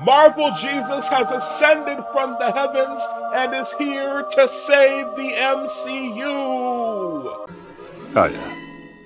Marvel Jesus has ascended from the heavens and is here to save the MCU. Oh, yeah.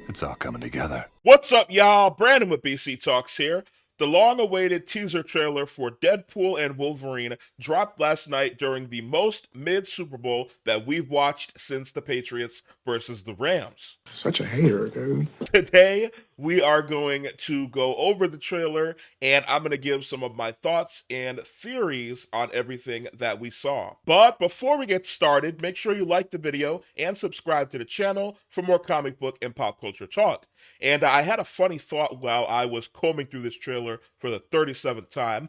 It's all coming together. What's up, y'all? Brandon with BC Talks here. The long awaited teaser trailer for Deadpool and Wolverine dropped last night during the most mid Super Bowl that we've watched since the Patriots versus the Rams. Such a hater, dude. Today, we are going to go over the trailer and I'm going to give some of my thoughts and theories on everything that we saw. But before we get started, make sure you like the video and subscribe to the channel for more comic book and pop culture talk. And I had a funny thought while I was combing through this trailer for the 37th time.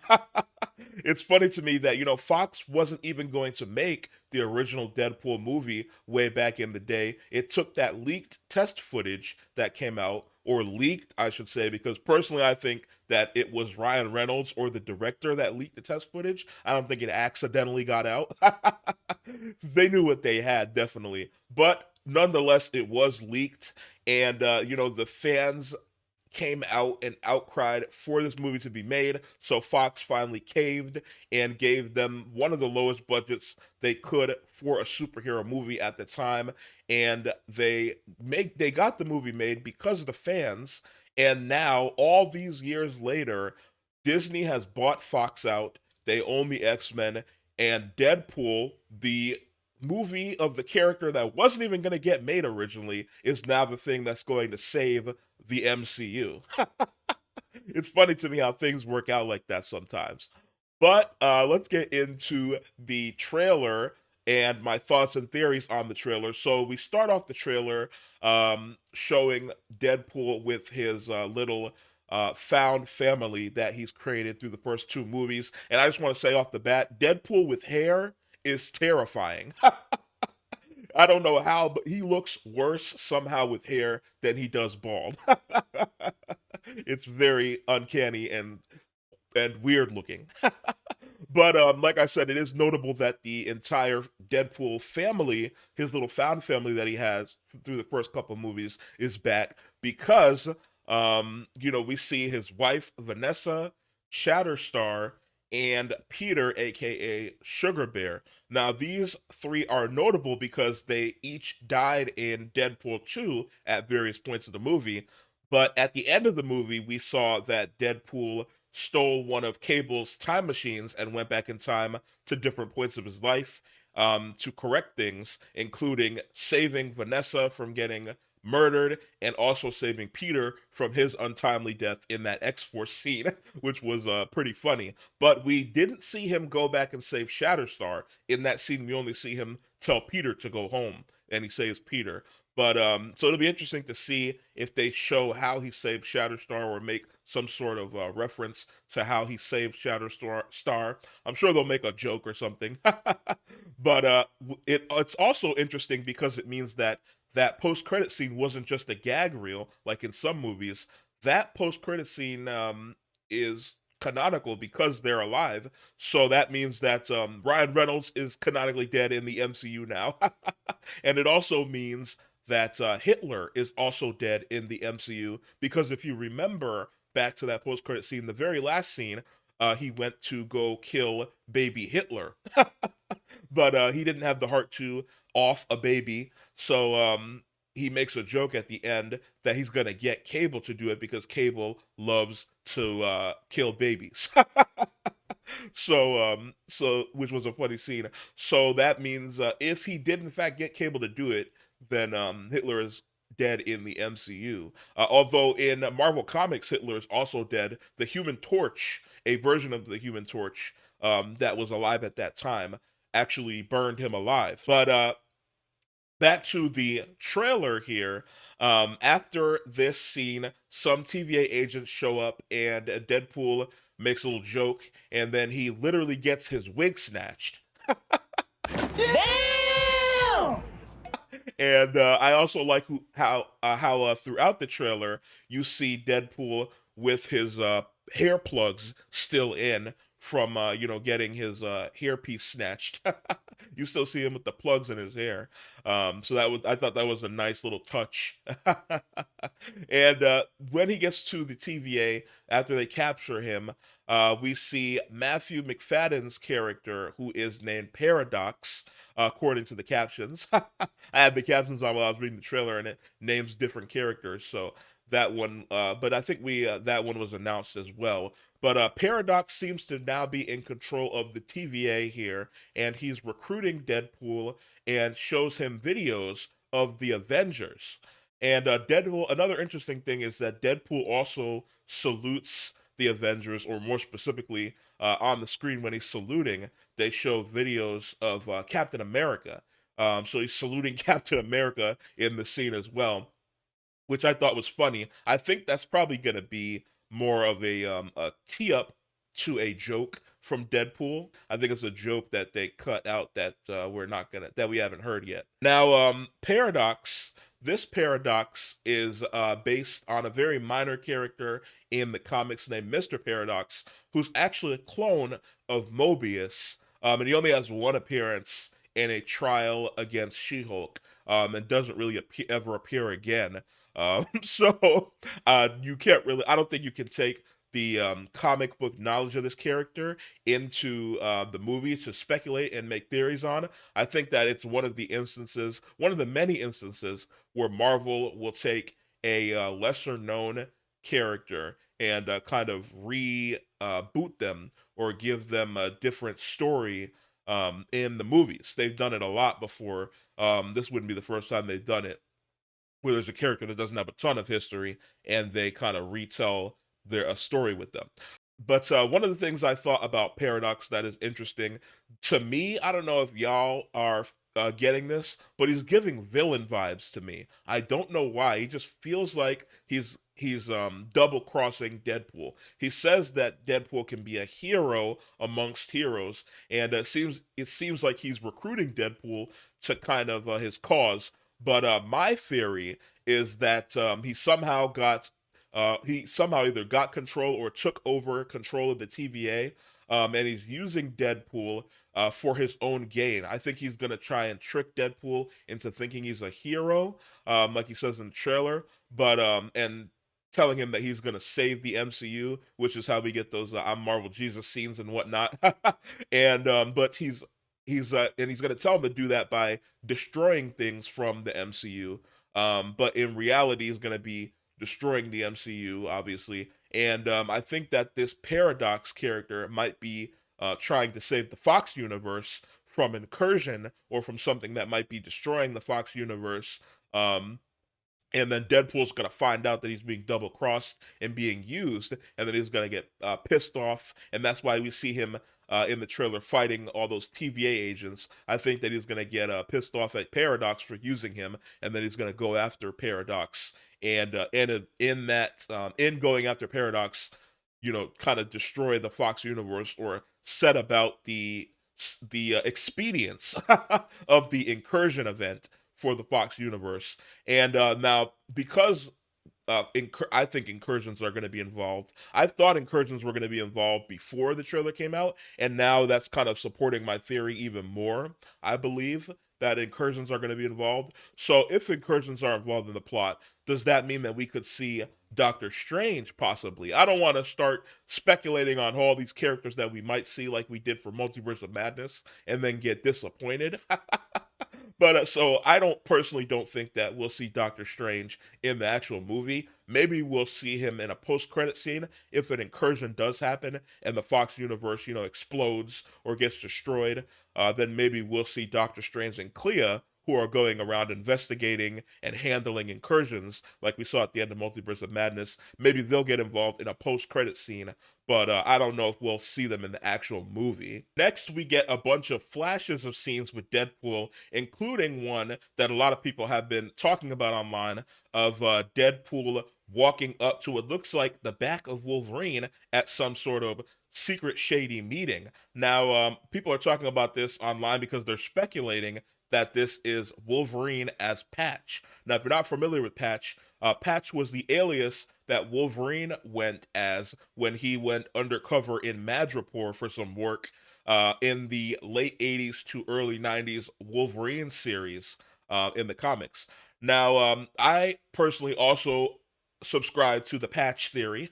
It's funny to me that, Fox wasn't even going to make the original Deadpool movie way back in the day. It took that leaked test footage that came out, or leaked, I should say, because personally I think that it was Ryan Reynolds or the director that leaked the test footage. I don't think it accidentally got out. They knew what they had, definitely. But nonetheless, it was leaked, and, the fans came out and outcried for this movie to be made, so Fox finally caved and gave them one of the lowest budgets they could for a superhero movie at the time, and they got the movie made because of the fans, and now all these years later, Disney has bought Fox out. They own the X-Men, and Deadpool, the movie of the character that wasn't even going to get made originally, is now the thing that's going to save the MCU. It's funny to me how things work out like that sometimes. But let's get into the trailer and my thoughts and theories on the trailer. So we start off the trailer showing Deadpool with his little found family that he's created through the first two movies. And I just want to say off the bat, Deadpool with hair is terrifying. I don't know how, but he looks worse somehow with hair than he does bald. It's very uncanny and weird looking. But like I said, it is notable that the entire Deadpool family, his little found family that he has through the first couple movies, is back because we see his wife Vanessa, Shatterstar, and Peter, aka Sugar Bear. Now, these three are notable because they each died in Deadpool 2 at various points of the movie. But at the end of the movie, we saw that Deadpool stole one of Cable's time machines and went back in time to different points of his life to correct things, including saving Vanessa from getting murdered and also saving Peter from his untimely death in that X-Force scene, which was pretty funny. But we didn't see him go back and save Shatterstar. In that scene, we only see him tell Peter to go home, and he saves Peter. But so it'll be interesting to see if they show how he saved Shatterstar or make some sort of reference to how he saved Shatterstar. I'm sure they'll make a joke or something. But it's also interesting because it means that that post-credit scene wasn't just a gag reel like in some movies. That post-credit scene is canonical because they're alive. So that means that Ryan Reynolds is canonically dead in the MCU now. And it also means that Hitler is also dead in the MCU because if you remember back to that post-credit scene, the very last scene, he went to go kill baby Hitler. But he didn't have the heart to off a baby, so he makes a joke at the end that he's gonna get Cable to do it because Cable loves to kill babies. So which was a funny scene. So that means if he did in fact get Cable to do it, then Hitler is dead in the MCU. Although in Marvel Comics, Hitler is also dead. The Human Torch, a version of the Human Torch that was alive at that time, actually burned him alive. But back to the trailer here. After this scene, some TVA agents show up and Deadpool makes a little joke, and then he literally gets his wig snatched. Damn! And I also like how throughout the trailer you see Deadpool with his hair plugs still in from getting his hairpiece snatched. You still see him with the plugs in his hair. So I thought that was a nice little touch. And when he gets to the TVA after they capture him, We see Matthew McFadden's character, who is named Paradox, according to the captions. I had the captions on while I was reading the trailer, and it names different characters. So that one, but I think we that one was announced as well. But Paradox seems to now be in control of the TVA here, and he's recruiting Deadpool and shows him videos of the Avengers. And Deadpool. Another interesting thing is that Deadpool also salutes the Avengers, or more specifically, on the screen when he's saluting, they show videos of Captain America. So he's saluting Captain America in the scene as well, which I thought was funny. I think that's probably gonna be more of a tee up to a joke from Deadpool. I think it's a joke that they cut out that that we haven't heard yet. Now, Paradox. This Paradox is based on a very minor character in the comics named Mr. Paradox, who's actually a clone of Mobius, and he only has one appearance in a trial against She-Hulk, and doesn't really ever appear again. So you can't really. I don't think you can take the comic book knowledge of this character into the movie to speculate and make theories on. I think that it's one of the many instances where Marvel will take a lesser known character and kind of boot them or give them a different story in the movies. They've done it a lot before. This wouldn't be the first time they've done it, where there's a character that doesn't have a ton of history and they kind of retell their a story with them. But one of the things I thought about Paradox that is interesting to me, I don't know if y'all are getting this, but he's giving villain vibes to me. I don't know why. He just feels like he's double crossing Deadpool. He says that Deadpool can be a hero amongst heroes, and it seems like he's recruiting Deadpool to kind of his cause. But my theory is that he somehow either got control or took over control of the TVA, and he's using Deadpool for his own gain. I think he's gonna try and trick Deadpool into thinking he's a hero, like he says in the trailer, but and telling him that he's gonna save the MCU, which is how we get those "I'm Marvel Jesus" scenes and whatnot. And but he's gonna tell him to do that by destroying things from the MCU. But in reality, he's gonna be destroying the MCU, obviously. And I think that this Paradox character might be trying to save the Fox universe from incursion or from something that might be destroying the Fox universe. Um, and then Deadpool's gonna find out that he's being double crossed and being used, and then he's gonna get pissed off, and that's why we see him in the trailer fighting all those TVA agents. I think that he's gonna get pissed off at Paradox for using him, and then he's gonna go after Paradox, and in going after Paradox, kind of destroy the Fox universe or set about the expedience of the incursion event for the Fox universe. And now, because I think incursions are going to be involved. I thought incursions were going to be involved before the trailer came out, and now that's kind of supporting my theory even more. I believe that incursions are going to be involved. So, if incursions are involved in the plot, does that mean that we could see Doctor Strange possibly? I don't want to start speculating on all these characters that we might see, like we did for Multiverse of Madness, and then get disappointed. But so I don't think that we'll see Doctor Strange in the actual movie. Maybe we'll see him in a post-credit scene if an incursion does happen and the Fox universe, explodes or gets destroyed. Then maybe we'll see Doctor Strange and Clea, who are going around investigating and handling incursions, like we saw at the end of Multiverse of Madness. Maybe they'll get involved in a post-credit scene, but I don't know if we'll see them in the actual movie. Next, we get a bunch of flashes of scenes with Deadpool, including one that a lot of people have been talking about online of Deadpool walking up to what looks like the back of Wolverine at some sort of secret shady meeting. Now, people are talking about this online because they're speculating that this is Wolverine as Patch. Now, if you're not familiar with Patch, Patch was the alias that Wolverine went as when he went undercover in Madripoor for some work in the late 80s to early 90s Wolverine series in the comics. Now, I personally also subscribe to the patch theory.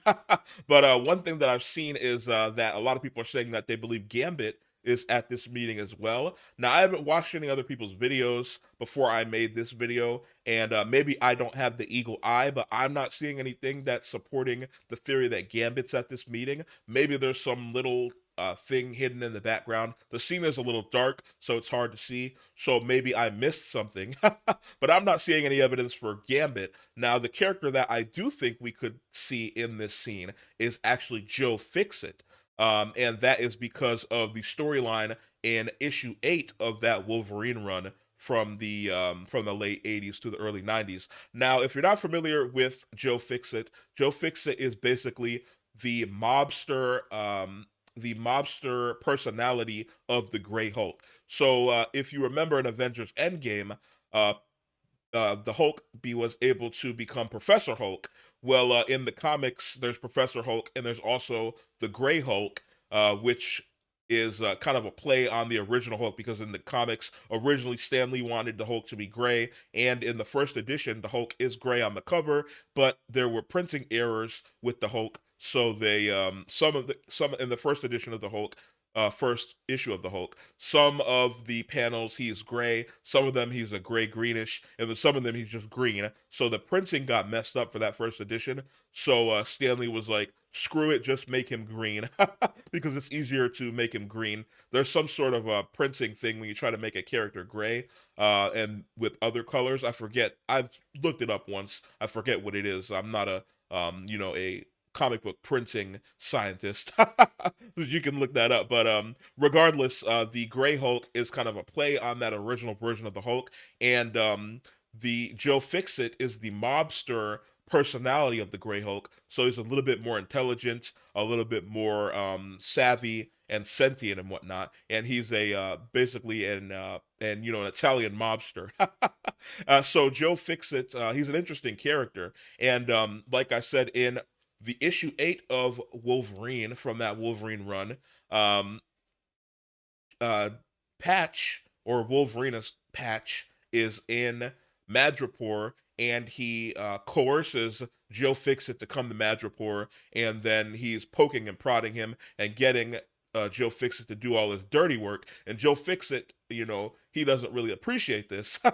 But one thing that I've seen is that a lot of people are saying that they believe Gambit is at this meeting as well. Now, I haven't watched any other people's videos before I made this video, and maybe I don't have the eagle eye, but I'm not seeing anything that's supporting the theory that Gambit's at this meeting. Maybe there's some little thing hidden in the background. The scene is a little dark, so it's hard to see. So maybe I missed something, but I'm not seeing any evidence for Gambit. Now, the character that I do think we could see in this scene is actually Joe Fixit. And that is because of the storyline in issue 8 of that Wolverine run from the late 80s to the early 90s. Now, if you're not familiar with Joe Fixit is basically the mobster personality of the Gray Hulk. So if you remember in Avengers Endgame, uh, the Hulk was able to become Professor Hulk. Well, in the comics, there's Professor Hulk, and there's also the Gray Hulk, which is kind of a play on the original Hulk because in the comics, originally Stan Lee wanted the Hulk to be gray, and in the first edition, the Hulk is gray on the cover, but there were printing errors with the Hulk, so they some in the first edition of the Hulk, first issue of the Hulk. Some of the panels he's gray, some of them he's a gray greenish, and then some of them he's just green. So the printing got messed up for that first edition. So Stanley was like, "Screw it, just make him green," because it's easier to make him green. There's some sort of a printing thing when you try to make a character gray, and with other colors. I forget. I've looked it up once. I forget what it is. I'm not a a comic book printing scientist. You can look that up. But regardless, the Gray Hulk is kind of a play on that original version of the Hulk, and the Joe Fixit is the mobster personality of the Gray Hulk. So he's a little bit more intelligent, a little bit more savvy and sentient and whatnot. And he's a basically an Italian mobster. So Joe Fixit, he's an interesting character, and like I said in the issue 8 of Wolverine from that Wolverine run, um, uh, Patch or Wolverinus Patch is in Madripoor, and he coerces Joe Fixit to come to Madripoor, and then he's poking and prodding him and getting Joe Fixit to do all his dirty work. And Joe Fixit, he doesn't really appreciate this, and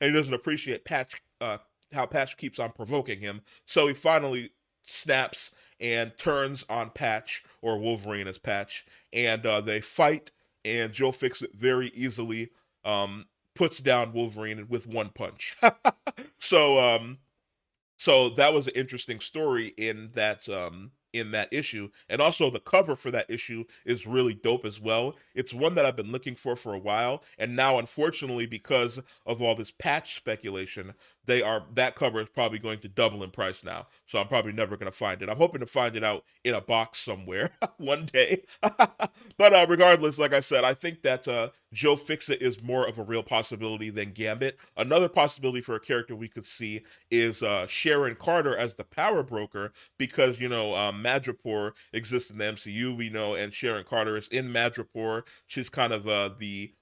he doesn't appreciate Patch. How Patch keeps on provoking him, so he finally snaps and turns on Patch or Wolverine as Patch, and they fight. And Joe Fixit very easily puts down Wolverine with one punch. so so that was an interesting story in that issue, and also the cover for that issue is really dope as well. It's one that I've been looking for a while, and now unfortunately because of all this Patch speculation, that cover is probably going to double in price now. So I'm probably never going to find it. I'm hoping to find it out in a box somewhere one day. But regardless, like I said, I think that Joe Fixit is more of a real possibility than Gambit. Another possibility for a character we could see is Sharon Carter as the Power Broker, because Madripoor exists in the MCU, we know, and Sharon Carter is in Madripoor. She's kind of the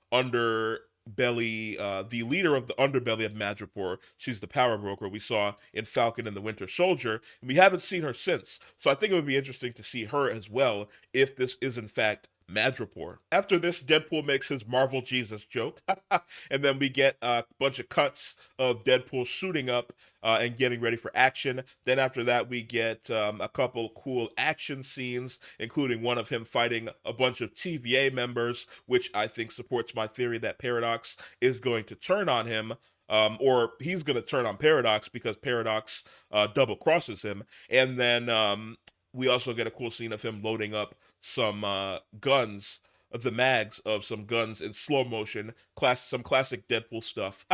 the leader of the underbelly of Madripoor. She's the Power Broker we saw in Falcon and the Winter Soldier, and we haven't seen her since. So I think it would be interesting to see her as well if this is in fact Madripoor. After this, Deadpool makes his Marvel Jesus joke, and then we get a bunch of cuts of Deadpool suiting up and getting ready for action. Then after that, we get a couple cool action scenes, including one of him fighting a bunch of TVA members, which I think supports my theory that Paradox is going to turn on him. Or he's going to turn on Paradox because Paradox double crosses him. And then we also get a cool scene of him loading up some guns, the mags of some guns in slow motion, some classic Deadpool stuff,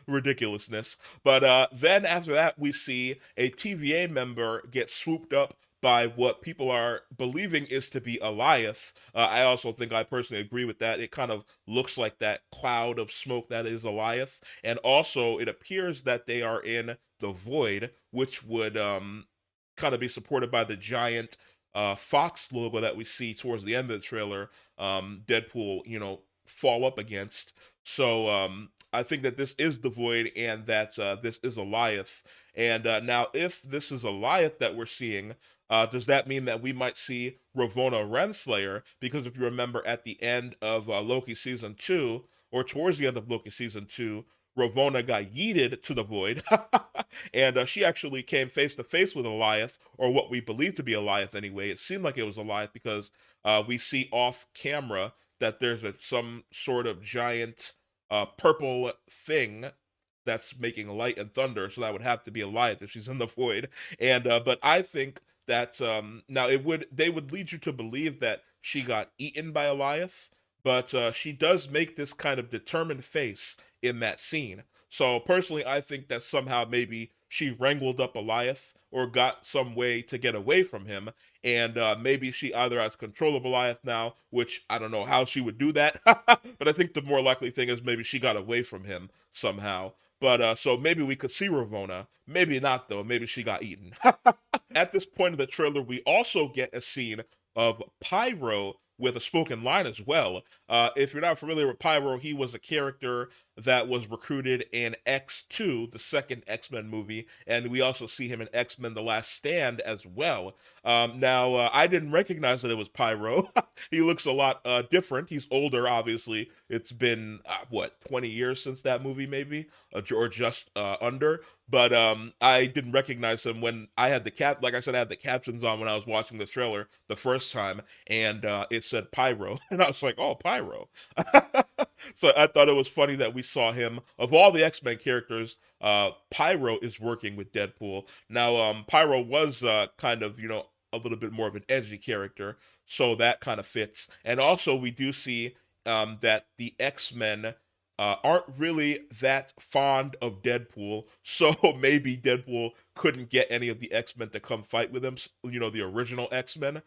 ridiculousness. But then after that, we see a TVA member get swooped up by what people are believing is to be Eliath. I also think I personally agree with that. It kind of looks like that cloud of smoke that is Eliath. And also, it appears that they are in the Void, which would kind of be supported by the giant Fox logo that we see towards the end of the trailer. Deadpool, fall up against. So I think that this is the Void and that this is Alioth. And now, if this is Alioth that we're seeing, does that mean that we might see Ravonna Renslayer? Because if you remember, at the end of Loki season 2, or towards the end of Loki season 2, Ravonna got yeeted to the Void, and she actually came face to face with Alioth, or what we believe to be Alioth anyway. It seemed like it was Alioth because we see off camera that there's some sort of giant purple thing that's making light and thunder, so that would have to be Alioth if she's in the void. And but I think that now they would lead you to believe that she got eaten by Alioth, but she does make this kind of determined face in that scene. So personally, I think that somehow maybe she wrangled up Alioth or got some way to get away from him, and maybe she either has control of Goliath now, which I don't know how she would do that, but I think the more likely thing is maybe she got away from him somehow. But so maybe we could see Ravonna, maybe not though. Maybe she got eaten. At this point of the trailer, we also get a scene of Pyro with a spoken line as well. If you're not familiar with Pyro, he was a character that was recruited in X2, the second X-Men movie, and we also see him in X-Men The Last Stand as well. Now, I didn't recognize that it was Pyro. He looks a lot different. He's older, obviously. It's been, 20 years since that movie, maybe? Or just under. But I didn't recognize him when I had like I said, I had the captions on when I was watching the trailer the first time, and it said Pyro, and I was like, oh, Pyro. So I thought it was funny that we saw him. Of all the X-Men characters, Pyro is working with Deadpool. Now, Pyro was kind of, a little bit more of an edgy character, so that kind of fits. And also, we do see that the X-Men aren't really that fond of Deadpool, so maybe Deadpool couldn't get any of the X-Men to come fight with him, the original X-Men.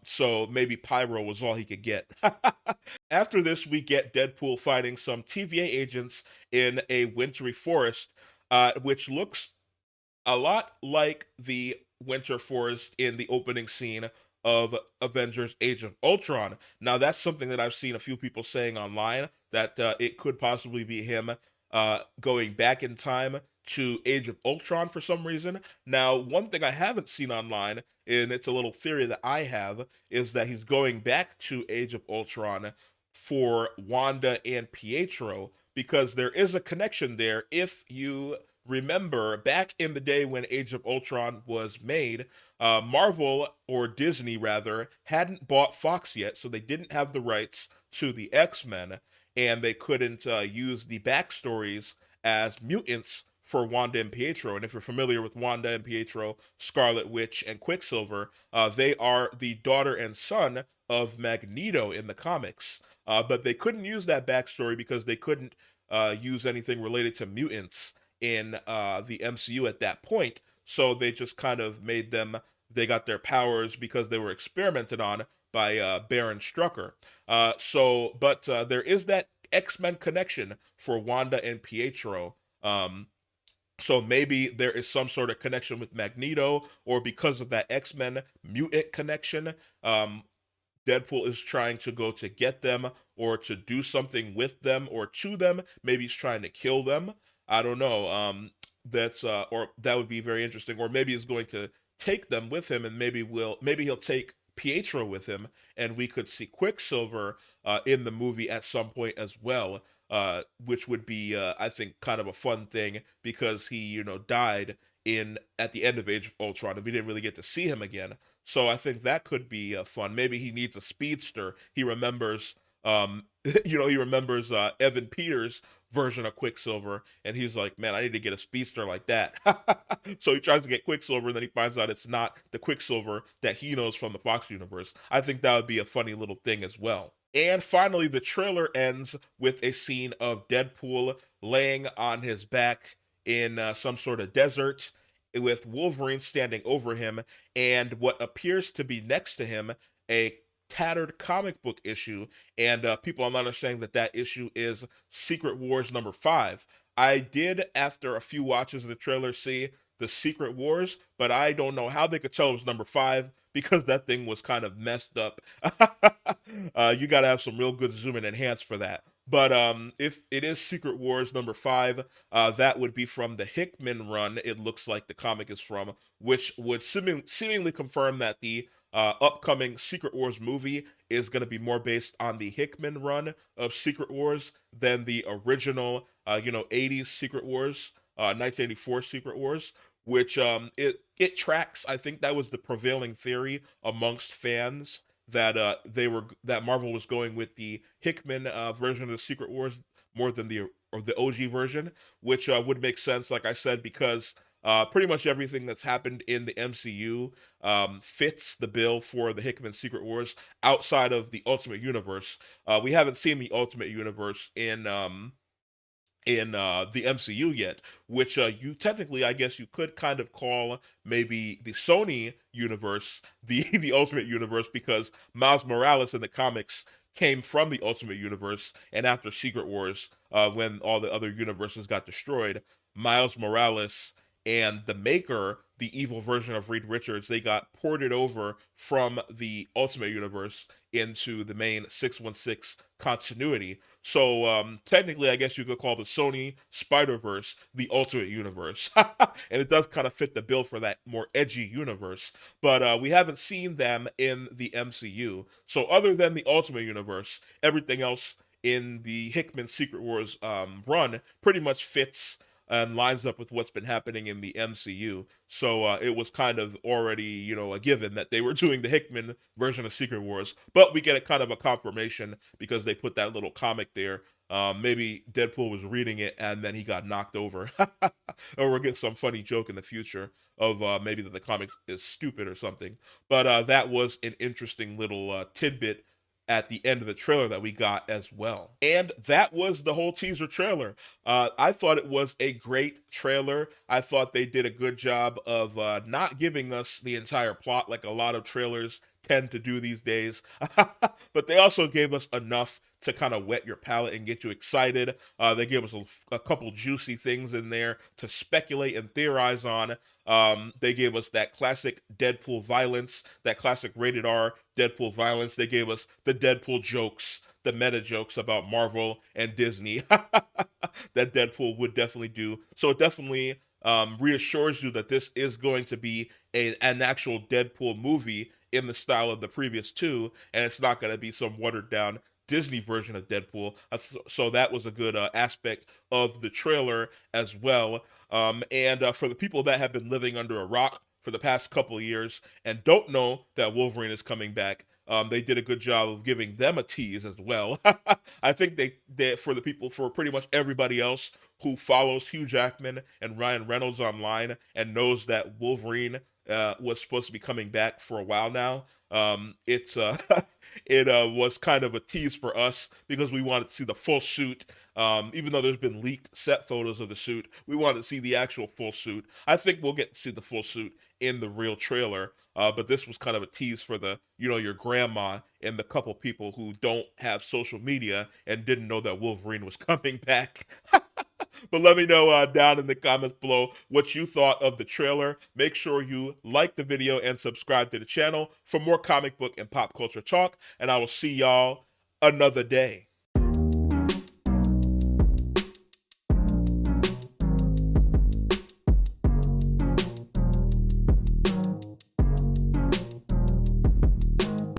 So maybe Pyro was all he could get. After this, we get Deadpool fighting some TVA agents in a wintry forest, which looks a lot like the Winter Forest in the opening scene of Avengers Age of Ultron. Now, that's something that I've seen a few people saying online that it could possibly be him going back in time to Age of Ultron for some reason. Now, one thing I haven't seen online, and it's a little theory that I have, is that he's going back to Age of Ultron for Wanda and Pietro because there is a connection there. If you remember back in the day when Age of Ultron was made, Marvel, or Disney rather, hadn't bought Fox yet, so they didn't have the rights to the X-Men, and they couldn't use the backstories as mutants for Wanda and Pietro. And if you're familiar with Wanda and Pietro, Scarlet Witch, and Quicksilver, they are the daughter and son of Magneto in the comics. But they couldn't use that backstory because they couldn't use anything related to mutants in the MCU at that point. So they just kind of made them, they got their powers because they were experimented on by Baron Strucker. But there is that X-Men connection for Wanda and Pietro. So maybe there is some sort of connection with Magneto, or because of that X-Men mutant connection, Deadpool is trying to go to get them or to do something with them or to them. Maybe he's trying to kill them. I don't know. That's or that would be very interesting. Or maybe he's going to take them with him, and maybe he'll take Pietro with him, and we could see Quicksilver in the movie at some point as well. Which would be, I think, kind of a fun thing because he, died in at the end of Age of Ultron, and we didn't really get to see him again. So I think that could be fun. Maybe he needs a speedster. He remembers, he remembers Evan Peters' version of Quicksilver, and he's like, "Man, I need to get a speedster like that." So he tries to get Quicksilver, and then he finds out it's not the Quicksilver that he knows from the Fox universe. I think that would be a funny little thing as well. And finally, the trailer ends with a scene of Deadpool laying on his back in some sort of desert, with Wolverine standing over him, and what appears to be next to him a tattered comic book issue. And people online are saying that that issue is Secret Wars number 5. I did, after a few watches of the trailer, see the Secret Wars, but I don't know how they could tell it was number 5 because that thing was kind of messed up. You got to have some real good zoom and enhance for that. But if it is Secret Wars #5, that would be from the Hickman run. It looks like the comic is from, which would seemingly confirm that the upcoming Secret Wars movie is going to be more based on the Hickman run of Secret Wars than the original, 80s Secret Wars, 1984 Secret Wars. Which it tracks. I think that was the prevailing theory amongst fans that that Marvel was going with the Hickman version of the Secret Wars more than the OG version, which would make sense, like I said, because pretty much everything that's happened in the MCU fits the bill for the Hickman Secret Wars outside of the Ultimate Universe. We haven't seen the Ultimate Universe in the MCU yet, which you technically, I guess, you could kind of call maybe the Sony universe the the Ultimate Universe, because Miles Morales in the comics came from the Ultimate Universe, and after Secret Wars, when all the other universes got destroyed, Miles Morales and the Maker, the evil version of Reed Richards, they got ported over from the Ultimate Universe into the main 616 continuity. So technically, I guess you could call the Sony Spider-Verse the Ultimate Universe, and it does kind of fit the bill for that more edgy universe. But we haven't seen them in the MCU. So other than the Ultimate Universe, everything else in the Hickman Secret Wars run pretty much fits and lines up with what's been happening in the MCU. So it was kind of already, a given that they were doing the Hickman version of Secret Wars. But we get a kind of a confirmation because they put that little comic there. Maybe Deadpool was reading it and then he got knocked over. Or we'll get some funny joke in the future of maybe that the comic is stupid or something. But that was an interesting little tidbit at the end of the trailer that we got as well. And that was the whole teaser trailer. I thought it was a great trailer. I thought they did a good job of not giving us the entire plot like a lot of trailers tend to do these days. But they also gave us enough to kind of whet your palate and get you excited. They gave us a couple juicy things in there to speculate and theorize on. They gave us that classic Deadpool violence, that classic rated R Deadpool violence. They gave us the Deadpool jokes, the meta jokes about Marvel and Disney that Deadpool would definitely do. So it definitely reassures you that this is going to be an actual Deadpool movie in the style of the previous two, and it's not going to be some watered down Disney version of Deadpool. So that was a good aspect of the trailer as well. And for the people that have been living under a rock for the past couple of years and don't know that Wolverine is coming back, they did a good job of giving them a tease as well. I think they for the people, for pretty much everybody else who follows Hugh Jackman and Ryan Reynolds online and knows that Wolverine was supposed to be coming back for a while now. It's it was kind of a tease for us because we wanted to see the full suit. Even though there's been leaked set photos of the suit, we wanted to see the actual full suit. I think we'll get to see the full suit in the real trailer. But this was kind of a tease for the, your grandma and the couple people who don't have social media and didn't know that Wolverine was coming back. But let me know down in the comments below what you thought of the trailer. Make sure you like the video and subscribe to the channel for more comic book and pop culture talk. And I will see y'all another day.